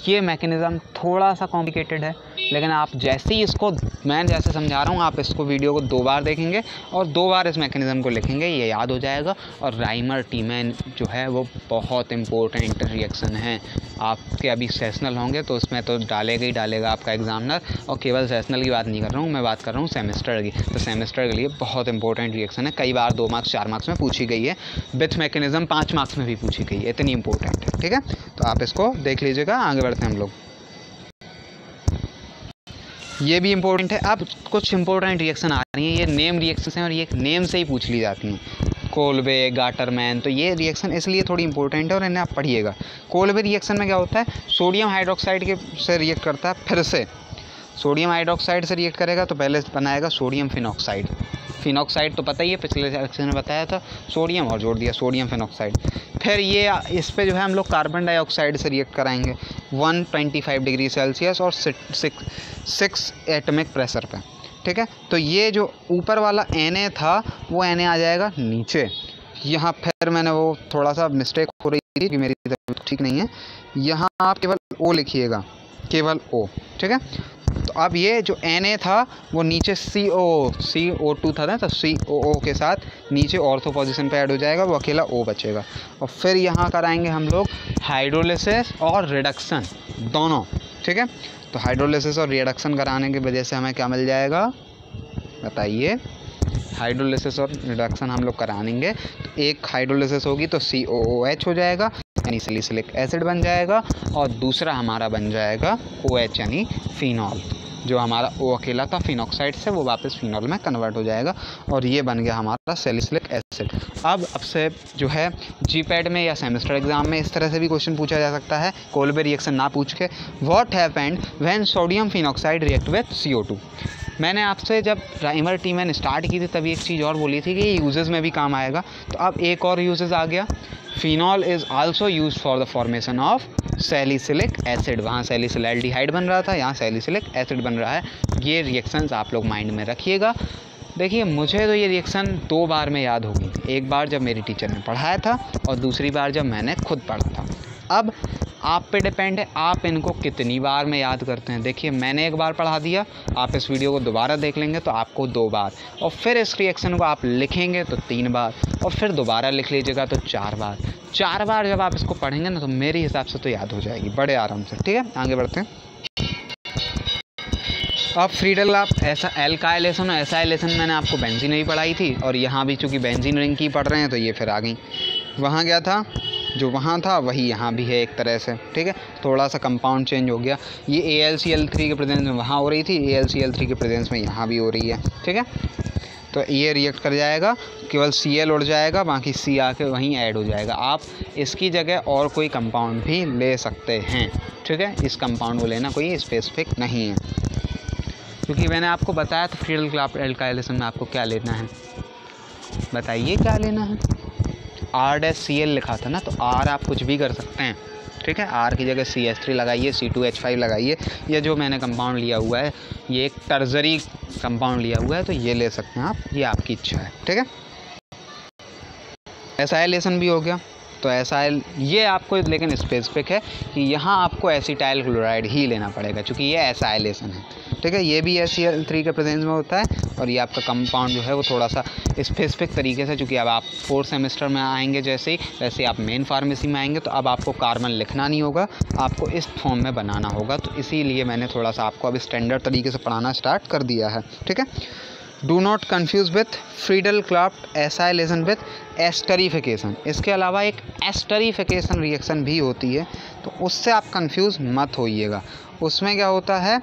ये मैकेनिज़्म थोड़ा सा कॉम्प्लिकेटेड है, लेकिन आप जैसे ही इसको मैं जैसे समझा रहा हूँ, आप इसको वीडियो को 2 बार देखेंगे और 2 बार इस मैकेनिज़्म को लिखेंगे, ये याद हो जाएगा। और राइमर टीमैन जो है वो बहुत इंपॉर्टेंट रिएक्शन है। आपके अभी सेशनल होंगे तो उसमें तो डालेगा ही डालेगा आपका एग्जामिनर, और केवल सेशनल की बात नहीं कर रहा हूँ, मैं बात कर रहा हूँ सेमेस्टर की। तो सेमेस्टर के लिए बहुत इंपॉर्टेंट रिएक्शन है, कई बार 2 मार्क्स 4 मार्क्स में पूछी गई है, विथ मैकेनिज़्म 5 मार्क्स में भी पूछी गई है, इतनी इंपॉर्टेंट है। ठीक है, तो आप इसको देख लीजिएगा। आगे बढ़ते हैं हम लोग। ये भी इम्पोर्टेंट है। अब कुछ इंपॉर्टेंट रिएक्शन आ रही हैं, ये नेम रिएक्शन हैं और ये नेम से ही पूछ ली जाती हैं। कोल्बे, गाटरमैन, तो ये रिएक्शन इसलिए थोड़ी इंपॉर्टेंट है और इन्हें आप पढ़िएगा। कोल्बे रिएक्शन में क्या होता है, सोडियम हाइड्रोक्साइड के से रिएक्ट करता है, फिर से सोडियम हाइड्रोक्साइड से रिएक्ट करेगा तो पहले बनाएगा सोडियम फिनॉक्साइड। फिनॉक्साइड तो पता ही है, पिछले सेक्शन में बताया था, सोडियम और जोड़ दिया सोडियम फिनॉक्साइड। फिर ये इस पे जो है हम लोग कार्बन डाइऑक्साइड से रिएक्ट कराएंगे 125 डिग्री सेल्सियस और 6 एटॉमिक प्रेशर पे। ठीक है, तो ये जो ऊपर वाला Na था वो Na आ जाएगा नीचे। यहाँ फिर मैंने वो थोड़ा सा मिस्टेक हो रही थी कि मेरी तबीयत ठीक नहीं है, यहाँ आप केवल O लिखिएगा, केवल O। ठीक है, तो अब ये जो Na था वो नीचे CO2 था ना, तो COO के साथ नीचे ऑर्थो पोजीशन पे ऐड हो जाएगा, वो अकेला O बचेगा। और फिर यहाँ कराएंगे हम लोग हाइड्रोलिसिस और रिडक्शन दोनों। ठीक है, तो हाइड्रोलिसिस और रिडक्शन कराने की वजह से हमें क्या मिल जाएगा बताइए। हाइड्रोलिसिस और रिडक्शन हम लोग कराएंगे तो एक हाइड्रोलिसिस होगी तो COOH हो जाएगा यानी सैलिसिलिक एसिड बन जाएगा, और दूसरा हमारा बन जाएगा OH यानी फिनॉल। जो हमारा O अकेला था फिनॉक्साइड से वो वापस फिनॉल में कन्वर्ट हो जाएगा और ये बन गया हमारा सैलिसिलिक एसिड। अब से जो है GPAT में या सेमेस्टर एग्जाम में इस तरह से भी क्वेश्चन पूछा जा सकता है, कोल्बे रिएक्शन ना पूछ के, what happened when sodium phenoxide react with CO2। मैंने आपसे जब राइमर टीमैन स्टार्ट की थी तभी एक चीज़ और बोली थी कि ये यूजेस में भी काम आएगा, तो अब एक और यूजेस आ गया। Phenol is also use for the formation of salicylic acid. वहाँ सैलिसिलैल्डिहाइड बन रहा था, यहाँ सैलिसिलिक एसिड बन रहा है। ये रिएक्शंस आप लोग माइंड में रखिएगा। देखिए मुझे तो ये रिएक्शन 2 बार में याद हो गई, एक बार जब मेरी टीचर ने पढ़ाया था और दूसरी बार जब मैंने खुद पढ़ा था। अब आप पे डिपेंड है आप इनको कितनी बार में याद करते हैं। देखिए मैंने 1 बार पढ़ा दिया, आप इस वीडियो को दोबारा देख लेंगे तो आपको 2 बार, और फिर इस रिएक्शन को आप लिखेंगे तो 3 बार, और फिर दोबारा लिख लीजिएगा तो 4 बार। 4 बार जब आप इसको पढ़ेंगे ना तो मेरे हिसाब से तो याद हो जाएगी बड़े आराम से। ठीक है, आगे बढ़ते हैं। अब फ्रीडल आप ऐसा एल्काइलेशन और एसाइलेशन मैंने आपको बेंजीन ही पढ़ाई थी, और यहाँ भी चूँकि बेंजीन रिंग की पढ़ रहे हैं तो ये फिर आ गई। वहाँ क्या था, जो वहाँ था वही यहाँ भी है एक तरह से। ठीक है, थोड़ा सा कंपाउंड चेंज हो गया, ये AlCl3 के प्रेजेंस में वहाँ हो रही थी, AlCl3 के प्रेजेंस में यहाँ भी हो रही है। ठीक है, तो ये रिएक्ट कर जाएगा, केवल Cl उड़ जाएगा, बाकी C आके वहीं ऐड हो जाएगा। आप इसकी जगह और कोई कंपाउंड भी ले सकते हैं। ठीक है, इस कंपाउंड को लेना कोई स्पेसिफिक नहीं है, क्योंकि मैंने आपको बताया था फ्रीडल एल्काइलेशन में आपको क्या लेना है, बताइए क्या लेना है। R-Cl लिखा था ना, तो R आप कुछ भी कर सकते हैं। ठीक है, R की जगह CH3 लगाइए, C2H5 लगाइए, या जो मैंने कंपाउंड लिया हुआ है ये एक टर्जरी कंपाउंड लिया हुआ है तो ये ले सकते हैं आप, ये आपकी इच्छा है। ठीक है, एसाइलेशन भी हो गया, तो एसाइल ये आपको लेकिन स्पेसिफिक है कि यहाँ आपको एसिटाइल क्लोराइड ही लेना पड़ेगा क्योंकि ये एसाइलेशन है। ठीक है, ये भी AlCl3 के प्रेजेंस में होता है, और ये आपका कंपाउंड जो है वो थोड़ा सा स्पेसिफिक तरीके से, चूँकि अब आप 4th सेमेस्टर में आएंगे जैसे वैसे आप मेन फार्मेसी में आएंगे तो अब आपको कार्बन लिखना नहीं होगा, आपको इस फॉर्म में बनाना होगा, तो इसीलिए मैंने थोड़ा सा आपको अब स्टैंडर्ड तरीके से पढ़ाना स्टार्ट कर दिया है। ठीक है, do not confuse with Friedel Crafts acylation with esterification. इसके अलावा एक एस्टरीफिकेशन रिएक्शन भी होती है, तो उससे आप कंफ्यूज मत होइएगा। उसमें क्या होता है,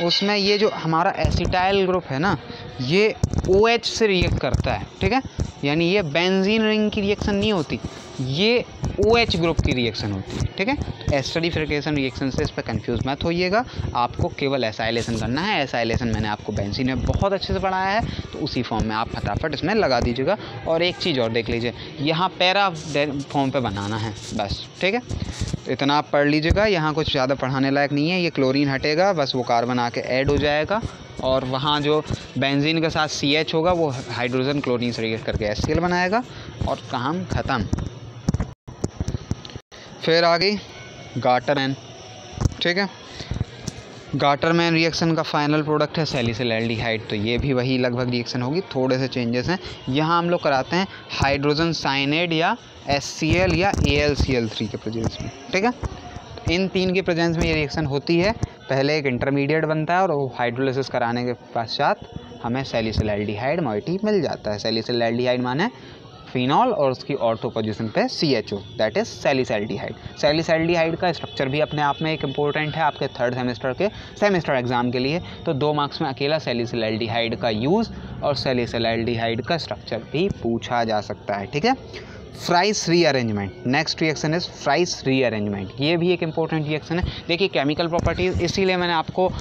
उसमें ये जो हमारा एसिटाइल ग्रुप है ना ये OH से रिएक्ट करता है। ठीक है, यानी ये बेंजीन रिंग की रिएक्शन नहीं होती, ये OH ग्रुप की रिएक्शन होती है। ठीक है, एस्टरीफिकेशन रिएक्शन से इस पर कंफ्यूज मत होइएगा, आपको केवल एसाइलेशन करना है। एसाइलेशन मैंने आपको बेंजीन में बहुत अच्छे से पढ़ाया है, तो उसी फॉर्म में आप फटाफट इसमें लगा दीजिएगा। और एक चीज़ और देख लीजिए, यहाँ पैरा फॉर्म पे बनाना है बस। ठीक है, तो इतना आप पढ़ लीजिएगा, यहाँ कुछ ज़्यादा पढ़ाने लायक नहीं है। ये क्लोरीन हटेगा, बस वो कार्बन आके ऐड हो जाएगा, और वहाँ जो बेंजीन के साथ CH होगा वो हाइड्रोजन क्लोरीन से रिएक्ट करके HCl बनाएगा, और काम ख़त्म। फिर आ गई गाटरमैन। ठीक है। गाटरमैन रिएक्शन का फाइनल प्रोडक्ट है सैलिसिलएल्डिहाइड, तो ये भी वही लगभग रिएक्शन होगी, थोड़े से चेंजेस हैं। यहाँ हम लोग कराते हैं हाइड्रोजन साइनेड या HCl या AlCl3 के प्रेजेंस में, ठीक है। इन तीन के प्रेजेंस में ये रिएक्शन होती है। पहले एक इंटरमीडिएट बनता है और वो हाइड्रोलिसिस कराने के पश्चात हमें सैलिसिलएल्डिहाइड मॉइटी मिल जाता है। सैलिसिलएल्डिहाइड माने फिनॉल और उसकी ऑर्थो पोजीशन पे CHO, दैट इज सैलिसिलएल्डिहाइड। सैलिसिलएल्डिहाइड का स्ट्रक्चर भी अपने आप में एक इम्पोर्टेंट है आपके थर्ड सेमेस्टर के सेमेस्टर एग्जाम के लिए। तो 2 मार्क्स में अकेला सैलिसिलएल्डिहाइड का यूज़ और सैलिसिलएल्डिहाइड का स्ट्रक्चर भी पूछा जा सकता है, ठीक है। Fries rearrangement, next reaction is Fries rearrangement. ये भी एक इंपॉर्टेंट रिएक्शन है। देखिए केमिकल प्रॉपर्टीज, इसीलिए मैंने आपको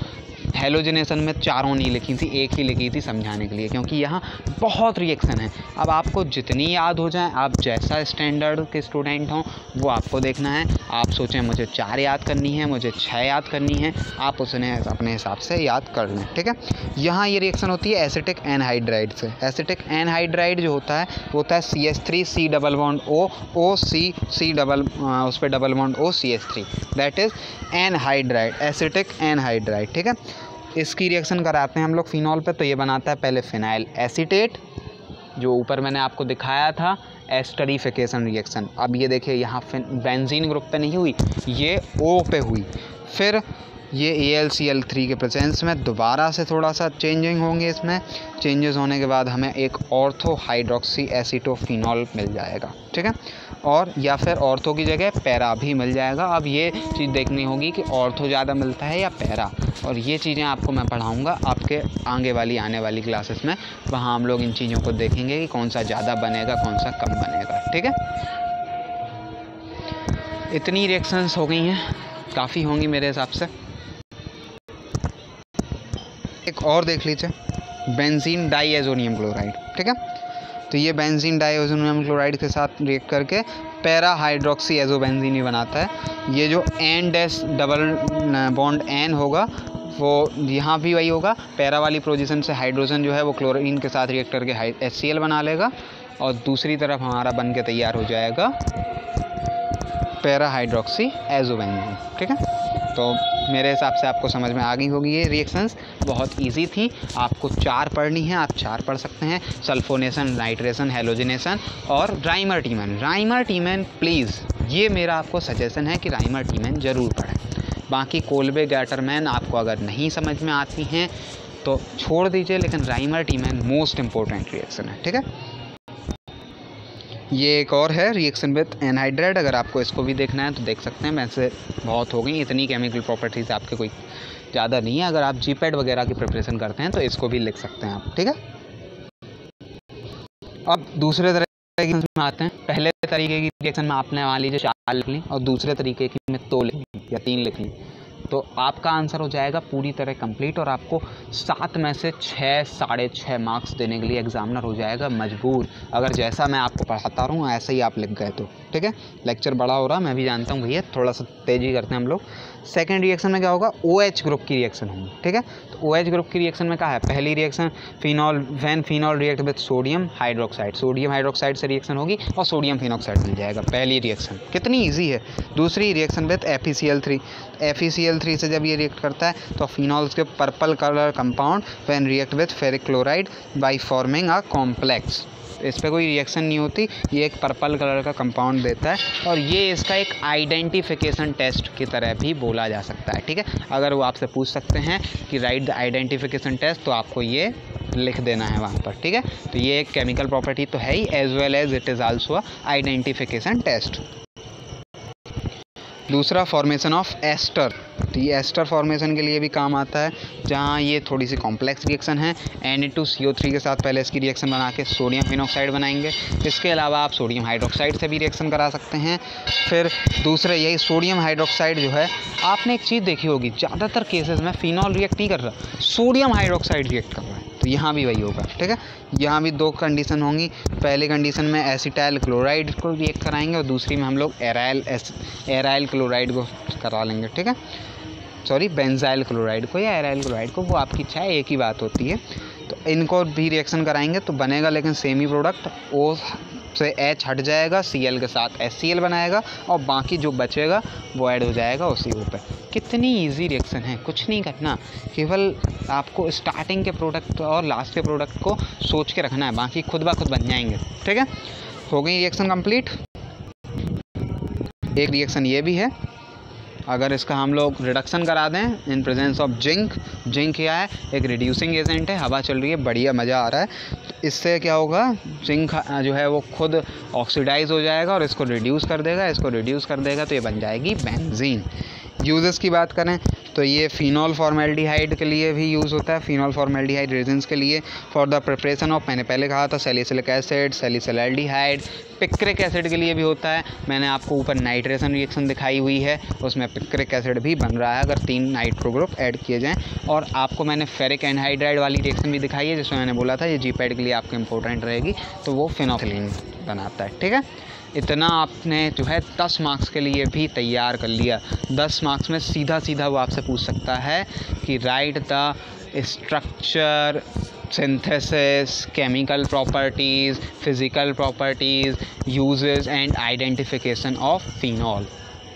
हेलोजिनेशन में 4 नहीं लिखी थी, 1 ही लिखी थी समझाने के लिए, क्योंकि यहाँ बहुत रिएक्शन है। अब आपको जितनी याद हो जाए, आप जैसा स्टैंडर्ड के स्टूडेंट हों वो आपको देखना है। आप सोचें मुझे 4 याद करनी है, मुझे 6 याद करनी है, आप उसने अपने हिसाब से याद कर लें, ठीक है। यहाँ ये रिएक्शन होती है एसिटिक एनहाइड्राइड से। एसिटिक एनहाइड्राइड जो होता है वो होता है CH3 C double bond O O C double उस पर double bond O CH3, that is anhydride, acetic anhydride, ठीक है। इसकी रिएक्शन कराते हैं हम लोग फिनॉल पे, तो ये बनाता है पहले फिनाइल एसीटेट, जो ऊपर मैंने आपको दिखाया था एस्टरीफिकेशन रिएक्शन। अब ये देखिए यहाँ बेंजीन ग्रुप पे नहीं हुई, ये O पे हुई। फिर ये AlCl3 के प्रेजेंस में दोबारा से थोड़ा सा चेंजिंग होंगे। इसमें चेंजेस होने के बाद हमें एक ऑर्थो हाइड्रोक्सी एसीटोफिनॉल मिल जाएगा, ठीक है। और या फिर ऑर्थो की जगह पैरा भी मिल जाएगा। अब ये चीज़ देखनी होगी कि ऑर्थो ज़्यादा मिलता है या पैरा, और ये चीज़ें आपको मैं पढ़ाऊँगा आपके आने वाली क्लासेस में। वहाँ हम लोग इन चीज़ों को देखेंगे कि कौन सा ज़्यादा बनेगा, कौन सा कम बनेगा, ठीक है। इतनी रिएक्शंस हो गई हैं, काफ़ी होंगी मेरे हिसाब से। एक और देख लीजिए, बेंजीन डाईएजोनियम क्लोराइड, ठीक है। तो ये बेंजीन डाईएजोनियम क्लोराइड के साथ रिएक्ट करके पैरा हाइड्रोक्सी एजोबेंजीन ही बनाता है। ये जो N dash double bond N होगा वो यहाँ भी वही होगा, पैरा वाली पोजीशन से हाइड्रोजन जो है वो क्लोरीन के साथ रिएक्ट करके HCl बना लेगा, और दूसरी तरफ हमारा बन के तैयार हो जाएगा पैरा हाइड्रोक्सी एजोबेंजीन, ठीक है। तो मेरे हिसाब से आपको समझ में आ गई होगी। ये रिएक्शंस बहुत इजी थी, आपको 4 पढ़नी है, आप 4 पढ़ सकते हैं। सल्फोनेशन, नाइट्रेशन, हेलोजिनेशन और राइमर टीमैन। राइमर टीमैन प्लीज़, ये मेरा आपको सजेशन है कि राइमर टीमैन ज़रूर पढ़ें। बाकी कोल्बे गैटरमैन आपको अगर नहीं समझ में आती हैं तो छोड़ दीजिए, लेकिन राइमर टीमैन मोस्ट इम्पोर्टेंट रिएक्शन है, ठीक है। ये एक और है रिएक्शन विद एनहाइड्राइड, अगर आपको इसको भी देखना है तो देख सकते हैं। वैसे बहुत हो गई, इतनी केमिकल प्रॉपर्टीज़ आपके कोई ज़्यादा नहीं है। अगर आप GPAT वगैरह की प्रिपरेशन करते हैं तो इसको भी लिख सकते हैं आप, ठीक है। अब दूसरे तरह के रिएक्शन में आते हैं। पहले तरीके की रिएक्शन में आपने मान लीजिए 4 लिख ली, और दूसरे तरीके की में 2 लिख ली या 3 लिख ली, तो आपका आंसर हो जाएगा पूरी तरह कंप्लीट, और आपको 7 में से 6 साढ़े 6 मार्क्स देने के लिए एग्जामिनर हो जाएगा मजबूर, अगर जैसा मैं आपको पढ़ाता रहूँ ऐसे ही आप लिख गए तो, ठीक है। लेक्चर बड़ा हो रहा मैं भी जानता हूँ भैया, थोड़ा सा तेज़ी करते हैं हम लोग। सेकेंड रिएक्शन में क्या होगा, OH ग्रुप की रिएक्शन होगी, ठीक है। तो OH ग्रुप की रिएक्शन में क्या है, पहली reaction phenol, when phenol react with sodium hydroxide, sodium hydroxide से रिएक्शन होगी और सोडियम फिनॉक्साइड मिल जाएगा, पहली रिएक्शन। कितनी ईजी है। दूसरी रिएक्शन विद FeCl3, FeCl3 से जब ये रिएक्ट करता है तो फिनॉल्स के purple colour compound when react with ferric chloride by forming a complex, इस पर कोई रिएक्शन नहीं होती, ये एक पर्पल कलर का कंपाउंड देता है, और ये इसका एक आइडेंटिफिकेशन टेस्ट की तरह भी बोला जा सकता है, ठीक है। अगर वो आपसे पूछ सकते हैं कि राइट द आइडेंटिफिकेशन टेस्ट, तो आपको ये लिख देना है वहाँ पर, ठीक है। तो ये एक केमिकल प्रॉपर्टी तो है ही, as well as it is also identification test. दूसरा फॉर्मेशन ऑफ एस्टर, तो ये एस्टर फॉर्मेशन के लिए भी काम आता है, जहाँ ये थोड़ी सी कॉम्प्लेक्स रिएक्शन है। Na2CO3 के साथ पहले इसकी रिएक्शन बना के सोडियम फिनॉक्साइड बनाएंगे। इसके अलावा आप सोडियम हाइड्रोक्साइड से भी रिएक्शन करा सकते हैं। फिर दूसरे यही सोडियम हाइड्रोक्साइड जो है, आपने एक चीज़ देखी होगी, ज़्यादातर केसेस में फिनॉल रिएक्ट नहीं कर रहा, सोडियम हाइड्रोक्साइड रिएक्ट कर रहा है, तो यहाँ भी वही होगा, ठीक है। यहाँ भी 2 कंडीशन होंगी, पहली कंडीशन में एसिटाइल क्लोराइड को रिएक्ट कराएंगे और दूसरी में हम लोग एराइल क्लोराइड को करा लेंगे, ठीक है। सॉरी, बेंजाइल क्लोराइड को या एराइल क्लोराइड को, वो आपकी इच्छा है, एक ही बात होती है। तो इनको भी रिएक्शन कराएंगे तो बनेगा लेकिन सेम ही प्रोडक्ट, O से H हट जाएगा, Cl के साथ HCl बनाएगा, और बाकी जो बचेगा वो ऐड हो जाएगा उसी पे, कितनी इजी रिएक्शन है, कुछ नहीं करना, केवल आपको स्टार्टिंग के प्रोडक्ट और लास्ट के प्रोडक्ट को सोच के रखना है, बाकी खुद ब खुद बन जाएंगे। ठीक है, हो गई रिएक्शन कंप्लीट। एक रिएक्शन ये भी है, अगर इसका हम लोग रिडक्शन करा दें in presence of zinc. Zinc क्या है, एक रिड्यूसिंग एजेंट है, हवा चल रही है, बढ़िया मज़ा आ रहा है। तो इससे क्या होगा, जिंक जो है वो खुद ऑक्सीडाइज हो जाएगा और इसको रिड्यूस कर देगा, इसको रिड्यूस कर देगा तो ये बन जाएगी बेंजीन। यूजेस की बात करें तो ये फिनॉल फॉर्मेल्डिहाइड के लिए भी यूज़ होता है, फिनॉल फॉर्मेल्डिहाइड रेजिन्स के लिए, फॉर द प्रिपरेशन ऑफ, मैंने पहले कहा था सैलिसिलिक एसिड, सैलिसिलैल्डिहाइड, पिक्रिक एसिड के लिए भी होता है। मैंने आपको ऊपर नाइट्रेशन रिएक्शन दिखाई हुई है, उसमें पिक्रिक एसिड भी बन रहा है अगर 3 नाइट्रो ग्रुप ऐड किए जाएँ। और आपको मैंने फेरिक एनहाइड्राइड वाली रिएक्शन भी दिखाई है, जिसमें मैंने बोला था ये जीपैड के लिए आपको इंपॉर्टेंट रहेगी, तो वो फिनोल्फिलीन बनाता है। ठीक है, इतना आपने जो है 10 मार्क्स के लिए भी तैयार कर लिया। 10 मार्क्स में सीधा सीधा वो आपसे पूछ सकता है कि right the structure, synthesis, chemical properties, physical properties, uses and identification of phenol.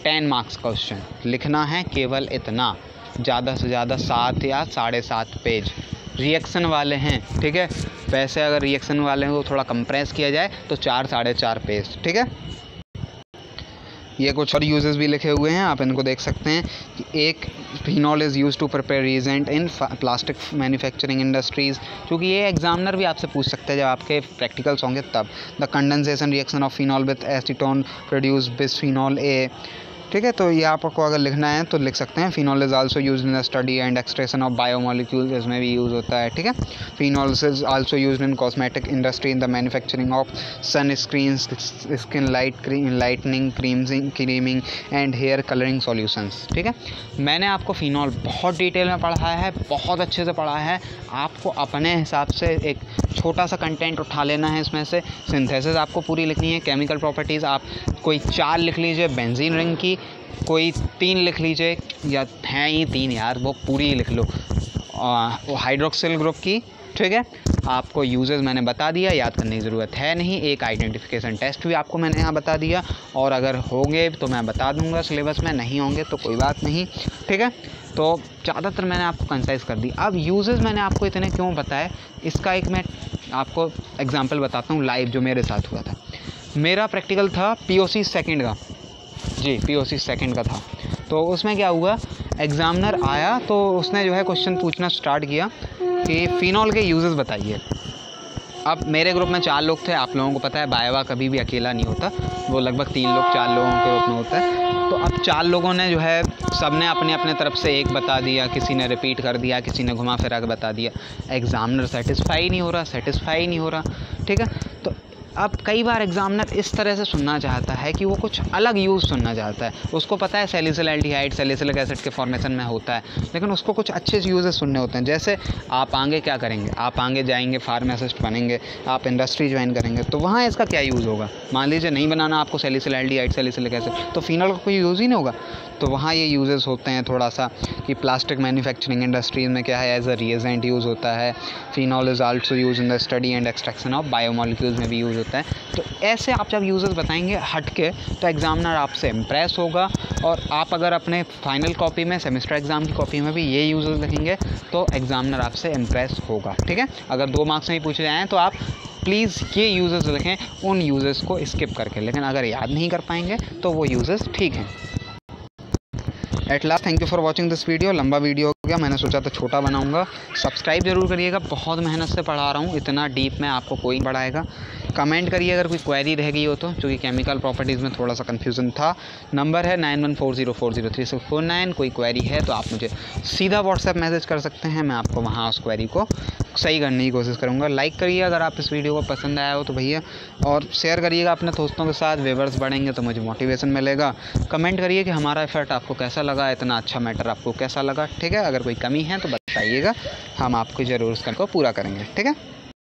10 marks question लिखना है, केवल इतना, ज़्यादा से ज़्यादा 7 या 7.5 पेज रिएक्शन वाले हैं। ठीक है, वैसे अगर रिएक्शन वाले हैं तो थोड़ा कंप्रेस किया जाए तो 4-4.5 पेज। ठीक है, ये कुछ और यूजेस भी लिखे हुए हैं, आप इनको देख सकते हैं कि एक, phenol is use to prepare reagent in plastic manufacturing industries, क्योंकि ये एग्जामिनर भी आपसे पूछ सकते हैं जब आपके प्रैक्टिकल्स होंगे तब। The condensation reaction of phenol with acetone produce bisphenol A. ठीक है, तो ये आपको अगर लिखना है तो लिख सकते हैं। Phenol is also used in the study and extraction of biomolecules, इसमें भी यूज़ होता है। ठीक है, phenol is also used in cosmetic industry in the manufacturing of sunscreens, skin lightening, creaming and hair colouring solutions. ठीक है, मैंने आपको फिनॉल बहुत डिटेल में पढ़ाया है, बहुत अच्छे से पढ़ा है। आपको अपने हिसाब से एक छोटा सा कंटेंट उठा लेना है इसमें से। सिंथेसिस आपको पूरी लिखनी है, केमिकल प्रॉपर्टीज़ आप कोई 4 लिख लीजिए बेंजीन रिंग की, कोई 3 लिख लीजिए, या हैं ही 3 यार, वो पूरी लिख लो, हाइड्रोक्सिल ग्रुप की। ठीक है, आपको यूजेस मैंने बता दिया, याद करने की ज़रूरत है नहीं। एक आइडेंटिफिकेशन टेस्ट भी आपको मैंने यहाँ बता दिया, और अगर होंगे तो मैं बता दूंगा सिलेबस में, नहीं होंगे तो कोई बात नहीं। ठीक है, तो ज़्यादातर मैंने आपको कंसाइज कर दी। अब यूजेस मैंने आपको इतने क्यों बताए, इसका एक मैं आपको एग्जांपल बताता हूँ लाइव, जो मेरे साथ हुआ था। मेरा प्रैक्टिकल था POC सेकंड का, जी POC सेकंड का था। तो उसमें क्या हुआ, एग्ज़ामिनर आया तो उसने जो है क्वेश्चन पूछना स्टार्ट किया कि फ़िनॉल के यूजेस बताइए। अब मेरे ग्रुप में 4 लोग थे, आप लोगों को पता है वाइवा कभी भी अकेला नहीं होता, वो लगभग 3 लोग 4 लोगों के ग्रुप में होता है। तो अब 4 लोगों ने जो है सब ने अपने अपने तरफ से एक बता दिया, किसी ने रिपीट कर दिया, किसी ने घुमा फिरा के बता दिया। एग्ज़ामिनर सेटिस्फाई नहीं हो रहा। ठीक है, तो अब कई बार एग्जामिनर इस तरह से सुनना चाहता है कि वो कुछ अलग यूज़ सुनना चाहता है। उसको पता है सैलिसिलैल्डिहाइड सैलिसिलिक एसिड के फॉर्मेशन में होता है, लेकिन उसको कुछ अच्छे यूजेस सुनने होते हैं। जैसे आप आगे क्या करेंगे, आप आगे जाएंगे फार्मासिस्ट बनेंगे, आप इंडस्ट्री ज्वाइन करेंगे, तो वहाँ इसका क्या यूज़ होगा। मान लीजिए नहीं बनाना आपको सैलिसिलैल्डिहाइड सैलिसिलिक एसिड, तो फिनॉल का कोई यूज़ ही नहीं होगा। तो वहाँ ये यूजेस होते हैं थोड़ा सा कि प्लास्टिक मैन्युफैक्चरिंग इंडस्ट्रीज़ में क्या है, एज अ रिएजेंट यूज़ होता है। Phenol is also use in the study and extraction of biomolecules में भी यूज़ होता है। तो ऐसे आप जब यूजेस बताएंगे हट के, तो एग्जामिनर आपसे इम्प्रेस होगा। और आप अगर अपने फाइनल कॉपी में, सेमेस्टर एग्ज़ाम की कॉपी में भी ये यूजेस लिखेंगे तो एग्जामिनर आपसे इम्प्रेस होगा। ठीक है, अगर 2 मार्क्स में ही पूछे जाएँ तो आप प्लीज़ ये यूजेस लिखें, उन यूजेस को स्किप करके। लेकिन अगर याद नहीं कर पाएंगे तो वो यूजेस ठीक हैं। At last thank you for watching this video. लंबा वीडियो हो गया, मैंने सोचा था छोटा बनाऊंगा। सब्सक्राइब जरूर करिएगा, बहुत मेहनत से पढ़ा रहा हूँ, इतना डीप में आपको कोई पढ़ाएगा। कमेंट करिए अगर कोई क्वेरी रह गई हो तो, क्योंकि केमिकल प्रॉपर्टीज़ में थोड़ा सा कन्फ्यूज़न था। नंबर है 9140403649। कोई क्वेरी है तो आप मुझे सीधा व्हाट्सएप मैसेज कर सकते हैं, मैं आपको वहाँ उस क्वेरी को सही करने की कोशिश करूँगा। लाइक करिए अगर आप इस वीडियो को पसंद आया हो तो भैया, और शेयर करिएगा अपने दोस्तों के साथ। व्यूअर्स बढ़ेंगे तो मुझे मोटिवेशन मिलेगा। कमेंट करिए कि हमारा एफर्ट आपको कैसा लगा, इतना अच्छा मैटर आपको कैसा लगा। ठीक है, अगर कोई कमी है तो बताइएगा, हम आपको ज़रूर उसको पूरा करेंगे। ठीक है।